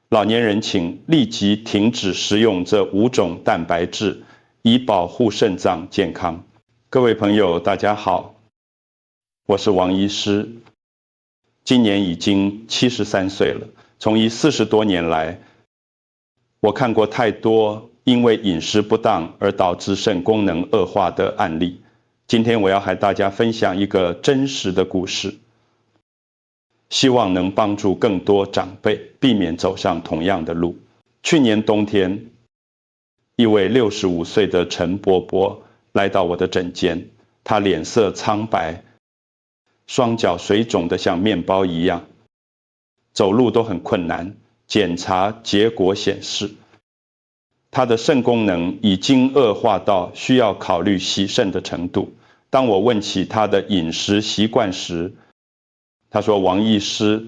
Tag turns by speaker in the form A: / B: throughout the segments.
A: 老年人请立即停止食用这5种蛋白质，以保护肾脏健康。各位朋友，大家好，我是王医师，今年已经73岁了。从医40多年来，我看过太多因为饮食不当而导致肾功能恶化的案例。今天我要和大家分享一个真实的故事，希望能帮助更多长辈避免走上同样的路。去年冬天，一位65岁的陈伯伯来到我的诊间，他脸色苍白，双脚水肿得像面包一样，走路都很困难。检查结果显示，他的肾功能已经恶化到需要考虑洗肾的程度。当我问起他的饮食习惯时，他说：“王医师，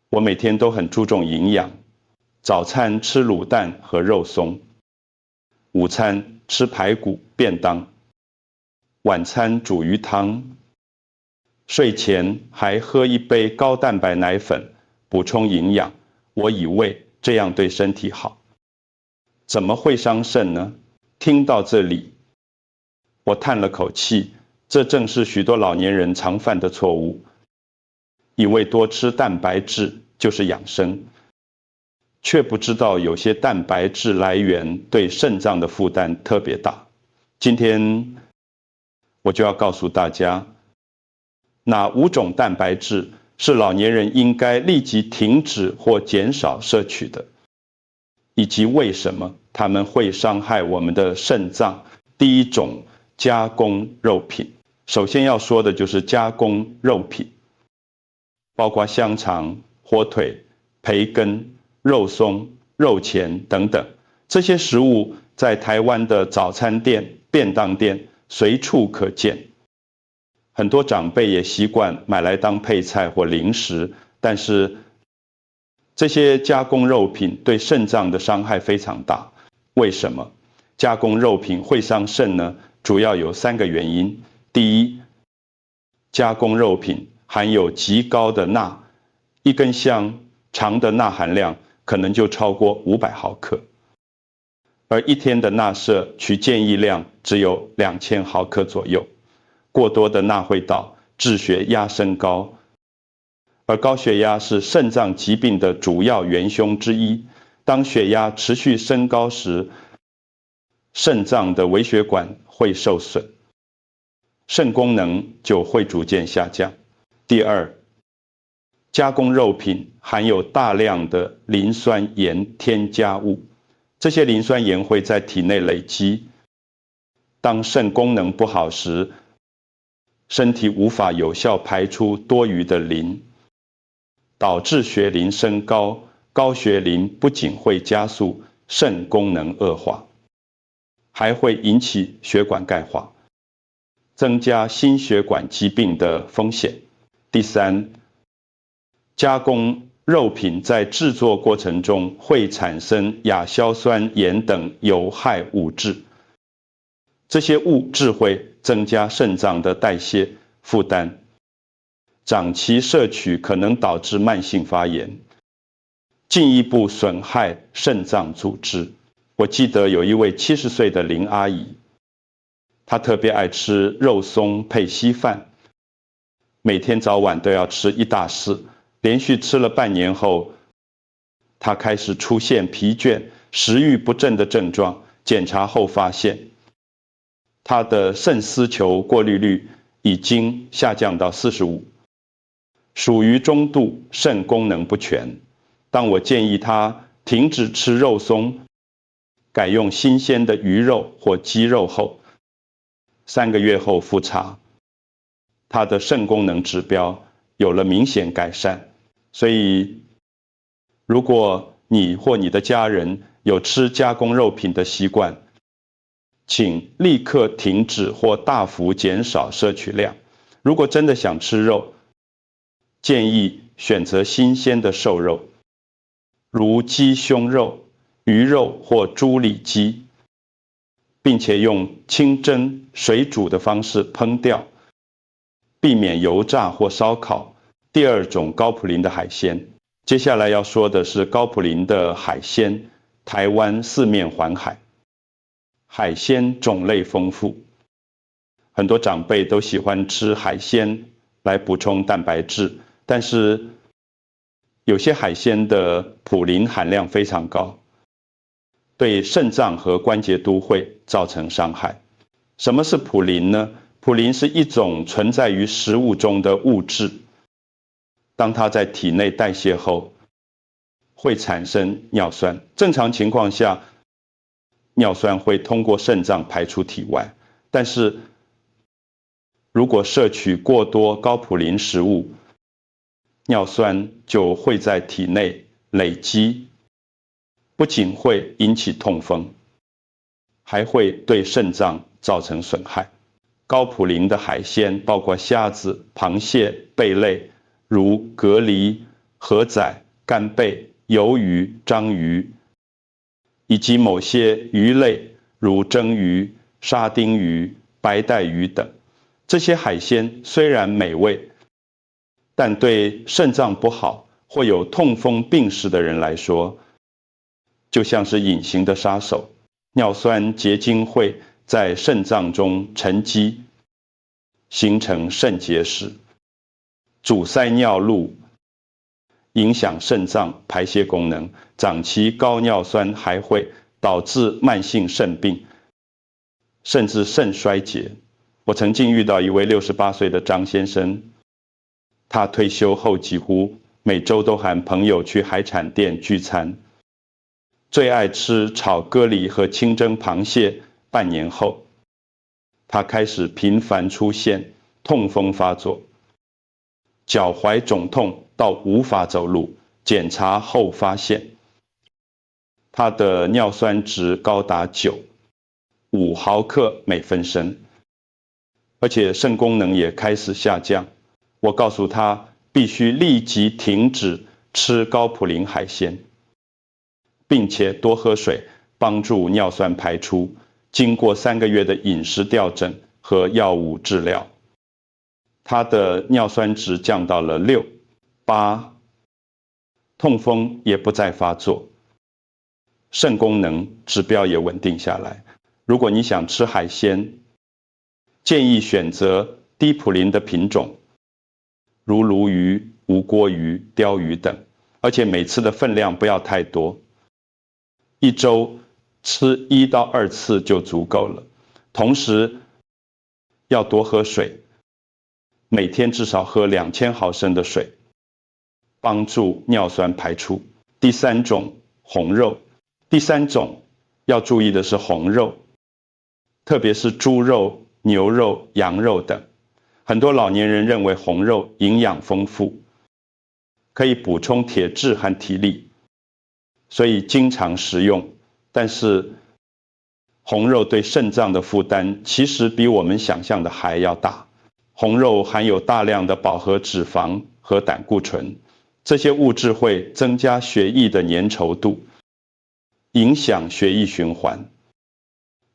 A: 我每天都很注重营养，早餐吃卤蛋和肉松，午餐吃排骨便当，晚餐煮鱼汤，睡前还喝一杯高蛋白奶粉补充营养。我以为这样对身体好，怎么会伤肾呢？”听到这里，我叹了口气，这正是许多老年人常犯的错误，以为多吃蛋白质就是养生，却不知道有些蛋白质来源对肾脏的负担特别大。今天我就要告诉大家，哪5种蛋白质是老年人应该立即停止或减少摄取的，以及为什么它们会伤害我们的肾脏。第1种，加工肉品。首先要说的就是加工肉品，包括香肠、火腿、培根、肉松、肉钳等等。这些食物在台湾的早餐店、便当店随处可见，很多长辈也习惯买来当配菜或零食。但是这些加工肉品对肾脏的伤害非常大。为什么加工肉品会伤肾呢？主要有3个原因。第一，加工肉品含有极高的钠，一根香肠的钠含量可能就超过500毫克，而1天的钠摄取建议量只有2000毫克左右。过多的钠会导致血压升高，而高血压是肾脏疾病的主要元凶之一。当血压持续升高时，肾脏的微血管会受损，肾功能就会逐渐下降。第二，加工肉品含有大量的磷酸盐添加物，这些磷酸盐会在体内累积，当肾功能不好时，身体无法有效排出多余的磷，导致血磷升高。高血磷不仅会加速肾功能恶化，还会引起血管钙化，增加心血管疾病的风险。第三，加工肉品在制作过程中会产生亚硝酸盐等有害物质，这些物质会增加肾脏的代谢负担，长期摄取可能导致慢性发炎，进一步损害肾脏组织。我记得有一位70岁的林阿姨，她特别爱吃肉松配稀饭，每天早晚都要吃1大匙。连续吃了半年后，她开始出现疲倦、食欲不振的症状。检查后发现，她的肾丝球过滤率已经下降到45，属于中度肾功能不全。当我建议她停止吃肉松，改用新鲜的鱼肉或鸡肉后，3个月后复查，她的肾功能指标有了明显改善。所以，如果你或你的家人有吃加工肉品的习惯，请立刻停止或大幅减少摄取量。如果真的想吃肉，建议选择新鲜的瘦肉，如鸡胸肉、鱼肉或猪里脊，并且用清蒸、水煮的方式烹调，避免油炸或烧烤。第2种高普林的海鲜。接下来要说的是高普林的海鲜，台湾四面环海，海鲜种类丰富，很多长辈都喜欢吃海鲜来补充蛋白质，但是有些海鲜的普林含量非常高，对肾脏和关节都会造成伤害。什么是普林呢？普林是一种存在于食物中的物质，当它在体内代谢后，会产生尿酸。正常情况下，尿酸会通过肾脏排出体外，但是如果摄取过多高普林食物，尿酸就会在体内累积，不仅会引起痛风，还会对肾脏造成损害。高普林的海鲜包括虾子、螃蟹、贝类，如蛤蜊、河仔、干贝、鱿鱼、章鱼，以及某些鱼类，如蒸鱼、沙丁鱼、白带鱼等。这些海鲜虽然美味，但对肾脏不好或有痛风病史的人来说，就像是隐形的杀手。尿酸结晶会在肾脏中沉积，形成肾结石，阻塞尿路，影响肾脏排泄功能。长期高尿酸还会导致慢性肾病，甚至肾衰竭。我曾经遇到一位68岁的张先生，他退休后几乎每周都和朋友去海产店聚餐，最爱吃炒蛤蜊和清蒸螃蟹。半年后，他开始频繁出现痛风发作，脚踝肿痛到无法走路，检查后发现他的尿酸值高达5毫克每分升，而且肾功能也开始下降。我告诉他必须立即停止吃高普林海鲜，并且多喝水，帮助尿酸排出。经过3个月的饮食调整和药物治疗，他的尿酸值降到了6、8，痛风也不再发作，肾功能指标也稳定下来。如果你想吃海鲜，建议选择低普林的品种，如鲈鱼、无锅鱼、鲷鱼等，而且每次的分量不要太多，一周吃1到2次就足够了。同时要多喝水，每天至少喝2000毫升的水，帮助尿酸排出。第3种，红肉。第3种要注意的是红肉，特别是猪肉、牛肉、羊肉等。很多老年人认为红肉营养丰富，可以补充铁质和体力，所以经常食用。但是红肉对肾脏的负担其实比我们想象的还要大。红肉含有大量的饱和脂肪和胆固醇，这些物质会增加血液的粘稠度，影响血液循环，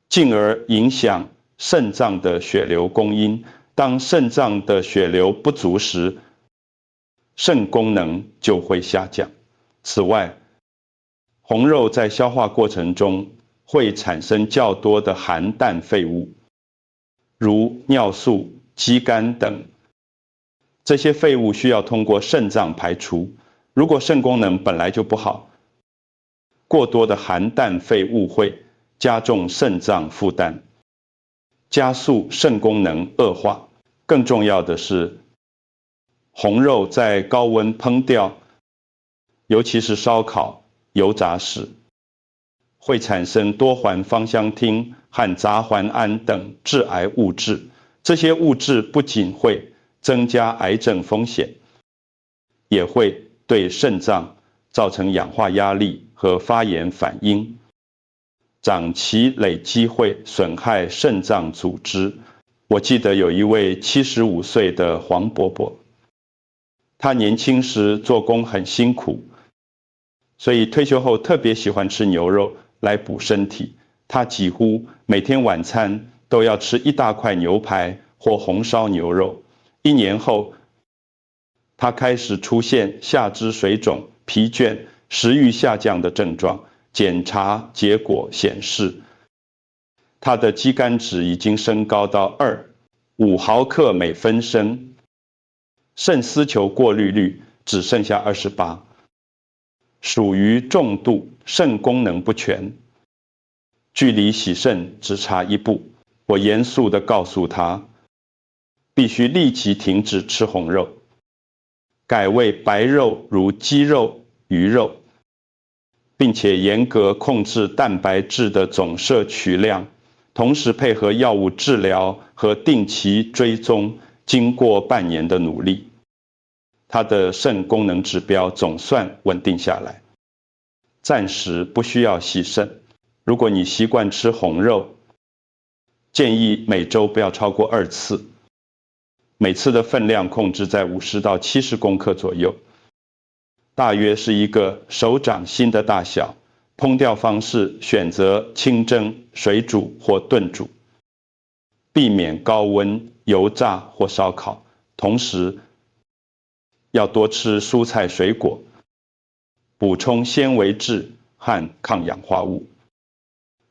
A: 进而影响肾脏的血流供应。当肾脏的血流不足时，肾功能就会下降。此外，红肉在消化过程中会产生较多的含氮废物，如尿素、肌酐等。这些废物需要通过肾脏排出。如果肾功能本来就不好，过多的含氮废物会加重肾脏负担，加速肾功能恶化。更重要的是，红肉在高温烹调，尤其是烧烤、油炸时，会产生多环芳香烃和杂环胺等致癌物质。这些物质不仅会增加癌症风险，也会对肾脏造成氧化压力和发炎反应，长期累积会损害肾脏组织。我记得有一位75岁的黄伯伯，他年轻时做工很辛苦，所以退休后特别喜欢吃牛肉来补身体。他几乎每天晚餐都要吃一大块牛排或红烧牛肉。1年后，他开始出现下肢水肿疲倦、食欲下降的症状。检查结果显示，他的肌酐值已经升高到5毫克每分升，肾丝球过滤率只剩下28，属于重度肾功能不全，距离洗肾只差1步。我严肃地告诉他，必须立即停止吃红肉，改为白肉如鸡肉、鱼肉，并且严格控制蛋白质的总摄取量，同时配合药物治疗和定期追踪。经过半年的努力，他的肾功能指标总算稳定下来，暂时不需要洗肾。如果你习惯吃红肉，建议每周不要超过2次，每次的分量控制在50到70公克左右，大约是一个手掌心的大小。烹调方式选择清蒸、水煮或炖煮，避免高温、油炸或烧烤。同时，要多吃蔬菜水果，补充纤维质和抗氧化物，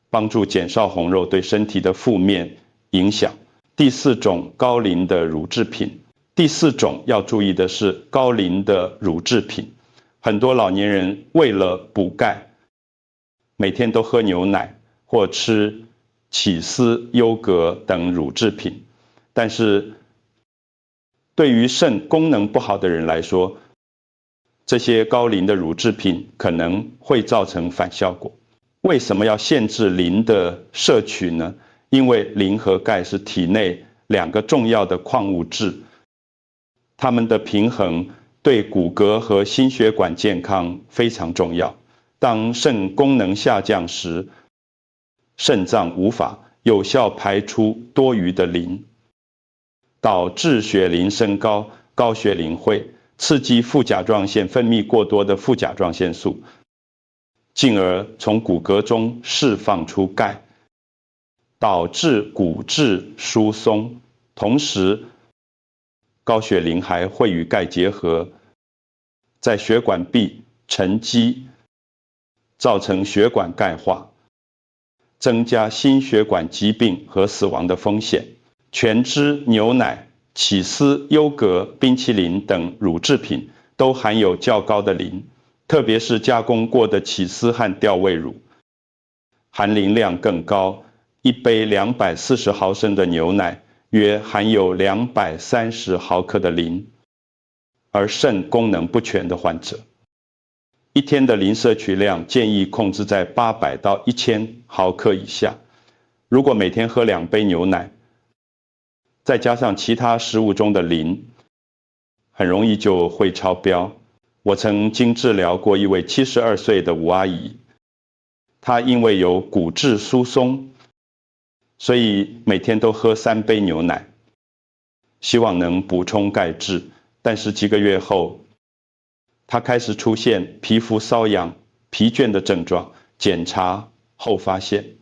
A: 帮助减少红肉对身体的负面影响。第4种，高磷的乳制品。第4种要注意的是高磷的乳制品。很多老年人为了补钙，每天都喝牛奶或吃起司、优格等乳制品，但是对于肾功能不好的人来说，这些高磷的乳制品可能会造成反效果。为什么要限制磷的摄取呢？因为磷和钙是体内2个重要的矿物质，它们的平衡对骨骼和心血管健康非常重要。当肾功能下降时，肾脏无法有效排出多余的磷，导致血磷升高。高血磷会刺激副甲状腺分泌过多的副甲状腺素，进而从骨骼中释放出钙，导致骨质疏松。同时，高血磷还会与钙结合，在血管壁沉积，造成血管钙化，增加心血管疾病和死亡的风险。全脂、牛奶、起司、优格、冰淇淋等乳制品都含有较高的磷，特别是加工过的起司和调味乳，含磷量更高。一杯240毫升的牛奶约含有230毫克的磷，而肾功能不全的患者，一天的磷摄取量建议控制在800到1000毫克以下。如果每天喝2杯牛奶，再加上其他食物中的磷，很容易就会超标。我曾经治疗过一位72岁的吴阿姨，她因为有骨质疏松，所以每天都喝3杯牛奶，希望能补充钙质。但是几个月后，她开始出现皮肤瘙痒、疲倦的症状。检查后发现，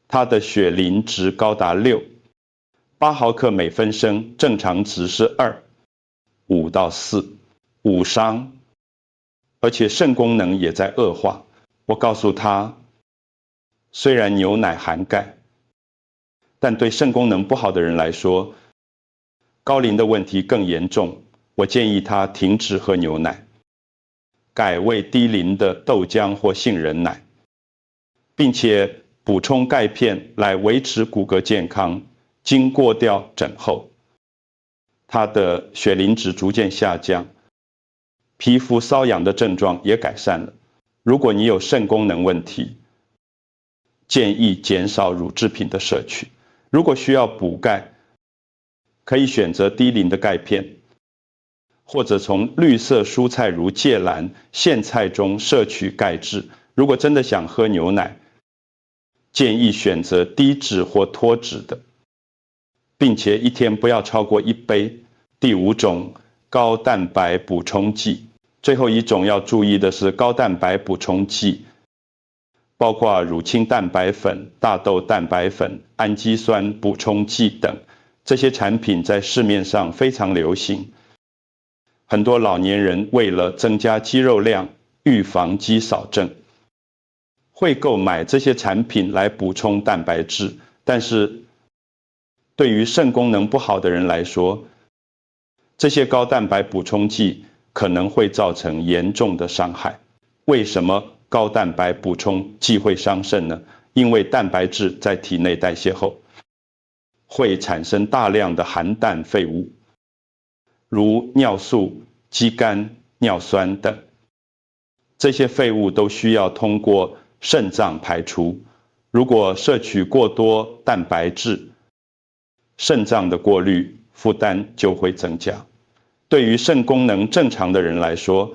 A: 她的血磷值高达6，8毫克每分升，正常值是2，5到4，5伤，而且肾功能也在恶化。我告诉她，虽然牛奶含钙，但对肾功能不好的人来说，高磷的问题更严重。我建议他停止喝牛奶，改为低磷的豆浆或杏仁奶，并且补充钙片来维持骨骼健康。经过调整后，他的血磷值逐渐下降，皮肤瘙痒的症状也改善了。如果你有肾功能问题，建议减少乳制品的摄取。如果需要补钙，可以选择低磷的钙片，或者从绿色蔬菜如芥蓝、苋菜中摄取钙质。如果真的想喝牛奶，建议选择低脂或脱脂的，并且一天不要超过1杯。第5种，高蛋白补充剂。最后一种要注意的是高蛋白补充剂，包括乳清蛋白粉、大豆蛋白粉、氨基酸补充剂等。这些产品在市面上非常流行，很多老年人为了增加肌肉量，预防肌少症，会购买这些产品来补充蛋白质，但是对于肾功能不好的人来说，这些高蛋白补充剂可能会造成严重的伤害。为什么高蛋白补充剂会伤肾呢？因为蛋白质在体内代谢后，会产生大量的含氮废物，如尿素、肌酐、尿酸等。这些废物都需要通过肾脏排出。如果摄取过多蛋白质，肾脏的过滤负担就会增加。对于肾功能正常的人来说，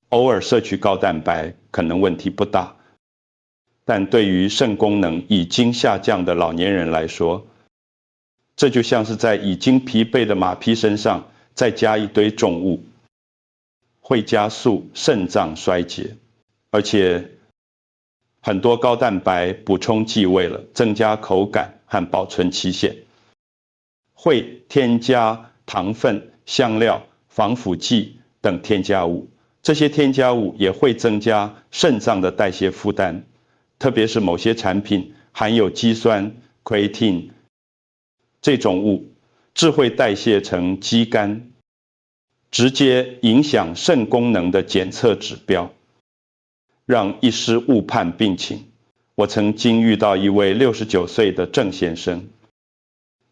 A: 偶尔摄取高蛋白可能问题不大，但对于肾功能已经下降的老年人来说，这就像是在已经疲惫的马匹身上再加一堆重物，会加速肾脏衰竭。而且很多高蛋白补充剂为了增加口感和保存期限，会添加糖分、香料、防腐剂等添加物。这些添加物也会增加肾脏的代谢负担，特别是某些产品含有肌酸 creatine 这种物，质会代谢成肌酐，直接影响肾功能的检测指标，让医师误判病情。我曾经遇到一位69岁的郑先生，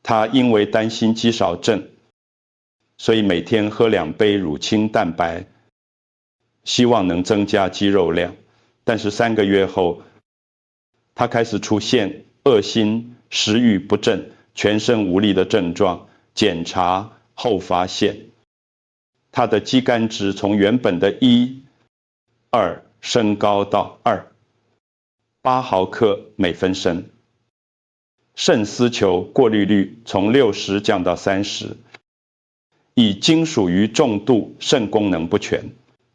A: 他因为担心肌少症，所以每天喝2杯乳清蛋白，希望能增加肌肉量。但是3个月后，他开始出现恶心、食欲不振、全身无力的症状。检查后发现，他的肌酐值从原本的1、2升高到8毫克每分升，肾丝球过滤率从60降到30，已经属于重度肾功能不全。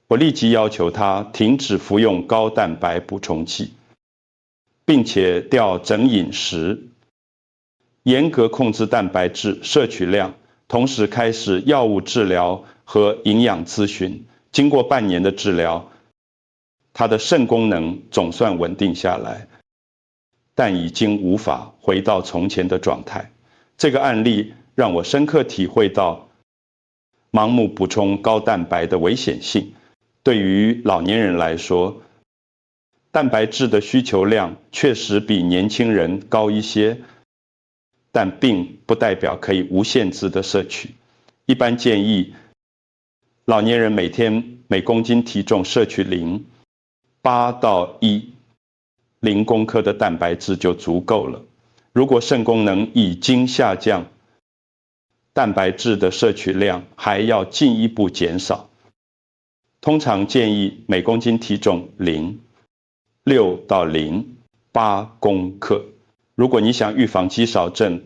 A: 我立即要求他停止服用高蛋白补充剂，并且调整饮食，严格控制蛋白质摄取量，同时开始药物治疗和营养咨询。经过半年的治疗，他的肾功能总算稳定下来，但已经无法回到从前的状态。这个案例让我深刻体会到盲目补充高蛋白的危险性。对于老年人来说，蛋白质的需求量确实比年轻人高一些，但并不代表可以无限制的摄取。一般建议老年人每天每公斤体重摄取0.8到1公克的蛋白质就足够了。如果肾功能已经下降，蛋白质的摄取量还要进一步减少。通常建议每公斤体重0.6到0.8公克。如果你想预防肌少症，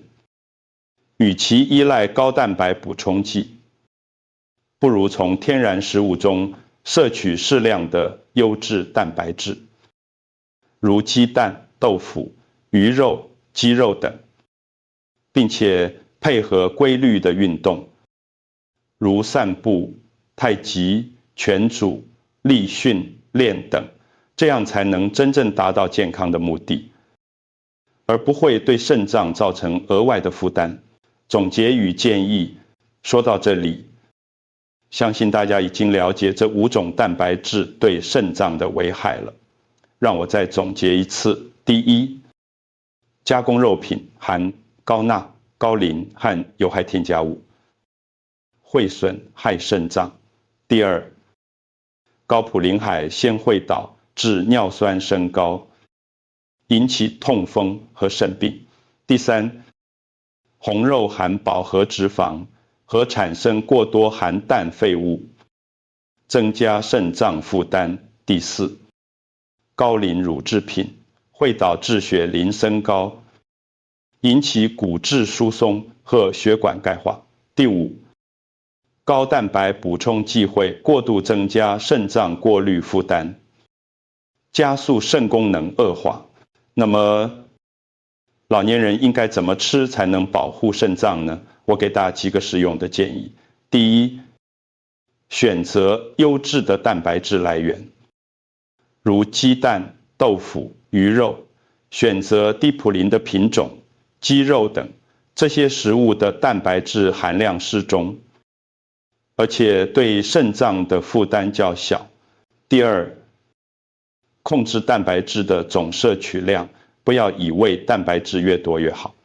A: 与其依赖高蛋白补充剂，不如从天然食物中摄取适量的优质蛋白质，如鸡蛋、豆腐、鱼肉、鸡肉等，并且配合规律的运动，如散步、太极、拳组、力训练等，这样才能真正达到健康的目的，而不会对肾脏造成额外的负担。总结与建议说到这里，相信大家已经了解这5种蛋白质对肾脏的危害了。让我再总结一次：第一，加工肉品含高钠、高磷和有害添加物，会损害肾脏。第二，高普林海纤会岛致尿酸升高，引起痛风和肾病。第三，红肉含饱和脂肪和产生过多含氮废物，增加肾脏负担。第四，高磷乳制品会导致血磷升高，引起骨质疏松和血管钙化。第五，高蛋白补充剂会过度增加肾脏过滤负担，加速肾功能恶化。那么老年人应该怎么吃才能保护肾脏呢？我给大家几个实用的建议。第一，选择优质的蛋白质来源，如鸡蛋、豆腐、鱼肉，选择低普林的品种、鸡肉等，这些食物的蛋白质含量适中，而且对肾脏的负担较小。第二，控制蛋白质的总摄取量，不要以为蛋白质越多越好，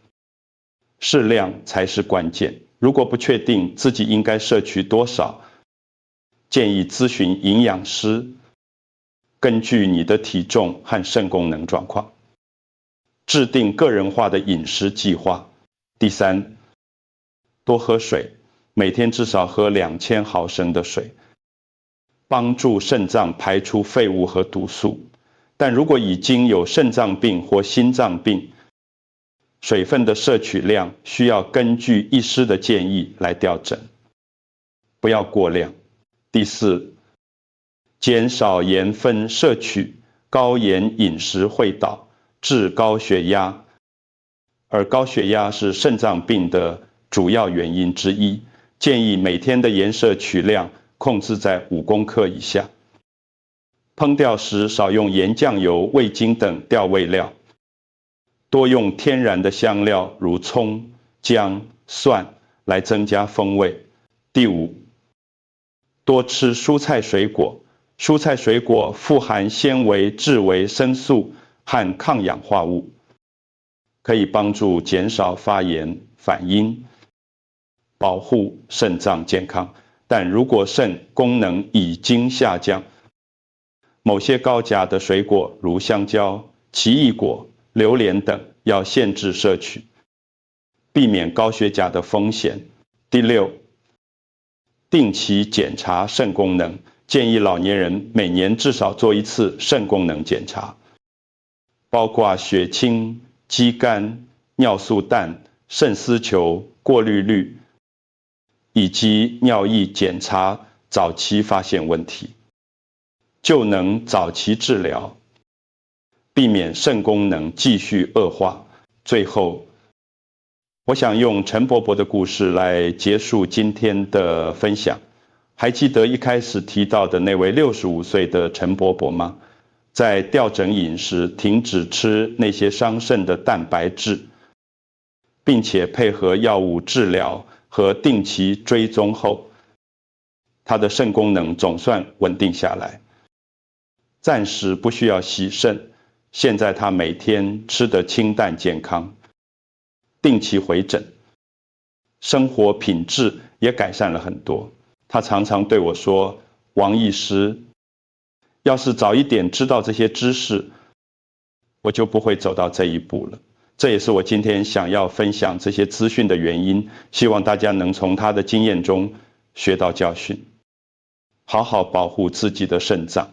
A: 适量才是关键。如果不确定自己应该摄取多少，建议咨询营养师，根据你的体重和肾功能状况，制定个人化的饮食计划。第三，多喝水，每天至少喝2000毫升的水，帮助肾脏排出废物和毒素。但如果已经有肾脏病或心脏病，水分的摄取量需要根据医师的建议来调整，不要过量。第四，减少盐分摄取，高盐饮食会导致高血压，而高血压是肾脏病的主要原因之一。建议每天的盐摄取量控制在5公克以下。烹调时少用盐、酱油、味精等调味料，多用天然的香料如葱、姜、蒜来增加风味。第五，多吃蔬菜水果，蔬菜水果富含纤维、质维生素和抗氧化物，可以帮助减少发炎反应，保护肾脏健康。但如果肾功能已经下降，某些高钾的水果如香蕉、奇异果、榴莲等要限制摄取，避免高血钾的风险。第六，定期检查肾功能，建议老年人每年至少做1次肾功能检查，包括血清、肌酐、尿素氮、肾丝球、过滤率，以及尿液检查，早期发现问题，就能早期治疗，避免肾功能继续恶化。最后，我想用陈伯伯的故事来结束今天的分享。还记得一开始提到的那位65岁的陈伯伯吗？在调整饮食，停止吃那些伤肾的蛋白质，并且配合药物治疗和定期追踪后，他的肾功能总算稳定下来，暂时不需要洗肾。现在他每天吃得清淡健康，定期回诊，生活品质也改善了很多。他常常对我说：“王医师，要是早一点知道这些知识，我就不会走到这一步了。”这也是我今天想要分享这些资讯的原因，希望大家能从他的经验中学到教训，好好保护自己的肾脏，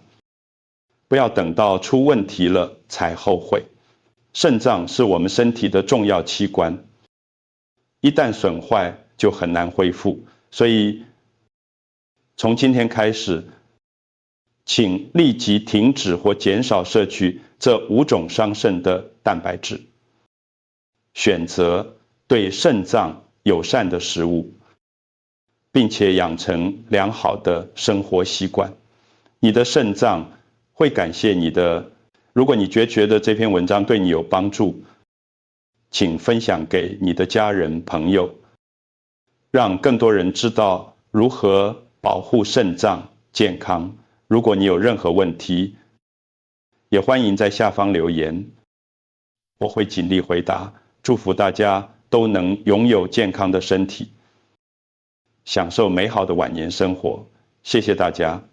A: 不要等到出问题了才后悔。肾脏是我们身体的重要器官，一旦损坏就很难恢复，所以从今天开始，请立即停止或减少摄取这5种伤肾的蛋白质，选择对肾脏友善的食物，并且养成良好的生活习惯。你的肾脏会感谢你的。如果你觉得这篇文章对你有帮助，请分享给你的家人朋友，让更多人知道如何保护肾脏健康。如果你有任何问题，也欢迎在下方留言，我会尽力回答。祝福大家都能拥有健康的身体，享受美好的晚年生活。谢谢大家。